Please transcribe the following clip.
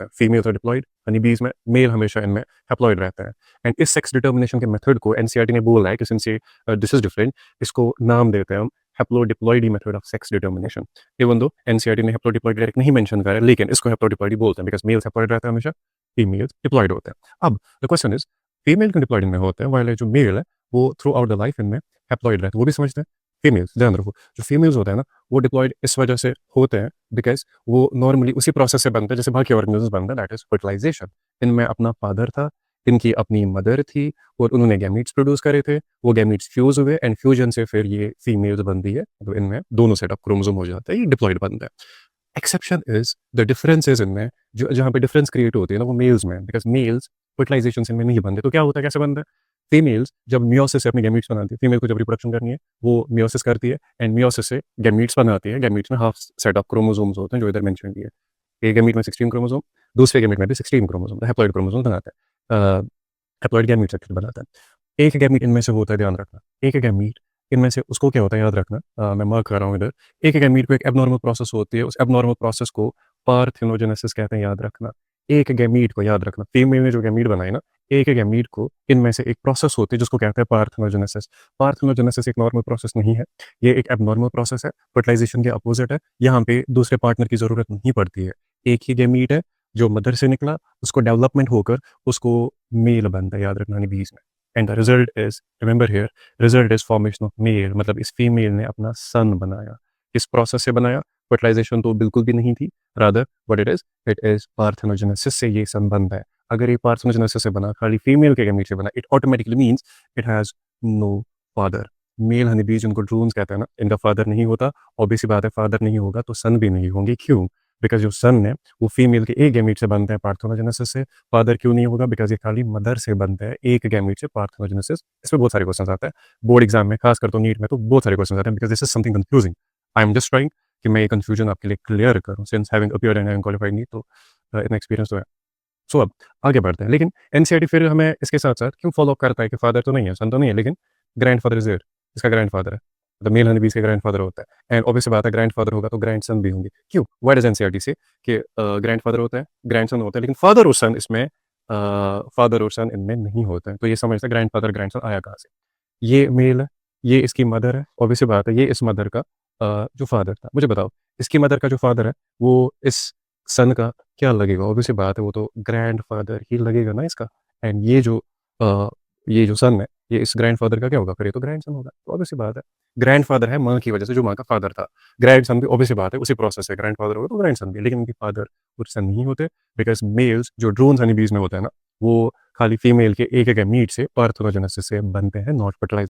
Females are diploid Honey बीज में, mail हमेशा इनमें हैप्लॉयड रहता है। एंड इस सेक्स डिटर्मिनेशन के मेथड को एनसीईआरटी ने बोला है कि सिंस ये दिस इज डिफरेंट, इसको नाम देते हैं हम haplodiploidy method of sex determination. Even though NCERT ने हैप्लोडिप्लॉइड डायरेक्ट नहीं मेंशन करा है, लेकिन इसको हैप्लोडिप्लॉइडी बोलते हैं बिकॉज़ मेल्स हैप्लॉइड रहता है हमेशा, फीमेल्स डिप्लॉयड होते हैं। अब द क्वेश्चन इज फीमेल क्यों डिप्लॉयड इनमें होते हैं व्हाइल जो मेल है वो थ्रू आउट द लाइफ इनमें हैप्लॉयड रहते हैं, वो भी समझते हैं। फीमेल्स ध्यान रखो, जो फीमेल्स होते हैं ना वो डिप्लॉयड इस वजह से होते हैं बिकॉज वो नॉर्मली उसी प्रोसेस से बनते हैं जैसे बाकी ऑर्गेनिजम्स बनते हैं, दैट इज फर्टिलाइजेशन। इनमें अपना फादर था, इनकी अपनी मदर थी और उन्होंने गैमीट्स प्रोड्यूस करे थे, वो गैमीट्स फ्यूज हुए एंड फ्यूजन से फिर ये फीमेल्स बनती है, तो इनमें दोनों सेट ऑफ क्रोमोसोम हो जाता है, ये डिप्लॉयड बनता है। एक्सेप्शन इज द डिफरेंसेस इनमें, जो जहाँ पे डिफरेंस क्रिएट होती है ना वो मेल्स में, बिकॉज मेल्स फर्टिलाइजेशन से इनमें नहीं बनते। तो क्या होता है, कैसे बनता है, फीमेल्स जब मियोसिस से अपनी गैमीट्स बनाती है, फीमेल को जब रिप्रोडक्शन करनी है वो मियोसिस करती है एंड मियोसिस से गैमीट्स बनाती है। गैमीट्स में हाफ सेट ऑफ क्रोमोसोम्स होते हैं जो इधर मेंशन किए, एक गैमीट में 16 क्रोमोसोम, दूसरे गैमीट में भी 16 क्रोमोसोम, हैप्लॉइड क्रोमोसोम बनाता है, हैप्लॉइड गैमीट सेक्शन बनाता है। एक गैमीट इनमें से होता है, ध्यान रखना, एक गैमीट इनमें से उसको क्या होता है याद रखना, मैं मार्क कर रहा हूँ इधर। एक गैमीट को एक एबनॉर्मल प्रोसेस होती है, उस एबनॉर्मल प्रोसेस को पार्थेनोजेनेसिस कहते हैं, याद रखना। एक गैमीट को याद रखना, फीमेल ने जो गैमीट बनाई ना, एक गैमीट को इनमें से एक प्रोसेस होती है जिसको कहते हैं पार्थेनोजेनेसिस। पार्थेनोजेनेसिस एक नॉर्मल प्रोसेस नहीं है, ये एक एबनॉर्मल प्रोसेस है, फर्टिलाइजेशन के अपोजिट है। यहाँ पे दूसरे पार्टनर की जरूरत नहीं पड़ती है, एक ही गैमीट है जो मदर से निकला, उसको डेवलपमेंट होकर उसको मेल बनता है, याद रखना बीज में। And the result is, remember here, result is formation of male, मतलब इस फीमेल ने अपना सन बनाया। किस प्रोसेस से बनाया, फर्टिलाइजेशन तो बिल्कुल भी नहीं थी, rather what it is parthenogenesis से ये सन बनता है। अगर ये पार्थेनोजेनेसिस से बना, खाली फीमेल के गैमीट से बना, it automatically means it has no father. Male honey bees उनको ड्रोन्स कहते हैं ना, इनका फादर नहीं होता, ऑब्वियस सी बात है, फादर नहीं होगा तो सन भी नहीं होंगे। क्यों? बिकॉज जो सन है वो फीमेल के एक गैमीट से बनते हैं पार्थेनोजेनेसिस से। फादर क्यों नहीं होगा? बिकॉज ये खाली मदर से बनता है, एक गैमीट से पार्थेनोजेनेसिस। इसमें बहुत सारे क्वेश्चन आते हैं बोर्ड एग्जाम में, खासकर तो नीट में तो बहुत सारे क्वेश्चन आते हैं, because this is something confusing. I am just trying कि मैं ये कंफ्यूजन आपके लिए क्लियर करूँ, since having appeared and having qualified NEET, तो इतना एक्सपीरियंस तो है। सो अब आगे बढ़ते हैं, लेकिन एनसीईआरटी फिर हमें इसके साथ साथ क्यों फॉलो अप करता है कि फादर तो नहीं है, सन तो नहीं है, लेकिन ग्रैंड फादर इज देयर, इसका ग्रैंड फादर है, मतलब मेल हनी बीज के ग्रैंड फादर होता है। एंड ऑब्वियस बात है, ग्रैंड फादर होगा तो ग्रैंड सन भी होंगे। क्यों? व्हाई डज एनसीईआरटी से कि ग्रैंड फादर होता है, ग्रैंड सन होता है, लेकिन फादर और सन इसमें, फादर और सन इनमें नहीं होते हैं। तो ये समझते हैं ग्रैंड फादर ग्रैंड सन आया कहाँ से। ये मेल है, ये इसकी मदर है, ऑब्वियस बात है, ये इस मदर का जो फादर था। मुझे बताओ, इसकी मदर का जो फादर है वो इस सन का क्या लगेगा? ऑब्वियस सी बात है, वो तो ग्रैंडफ़ादर ही लगेगा ना इसका। एंड ये जो सन है, ये इस ग्रैंडफ़ादर का क्या होगा? फिर ये तो ग्रैंडसन होगा। तो ऑब्वियस सी बात है, ग्रैंडफ़ादर है माँ की वजह से, जो माँ का फादर था। ग्रैंडसन भी ऑब्वियस सी बात है, उसी प्रोसेस से ग्रैंडफ़ादर होगा तो ग्रैंडसन भी, लेकिन उनके फादर और सन नहीं होते, बिकॉज़ मेल्स जो ड्रोन्स हनी बीज़ में होते हैं ना, वो खाली फीमेल के एक-एक मीट से पार्थेनोजेनेसिस से बनते हैं, नॉट फर्टिलाइज़।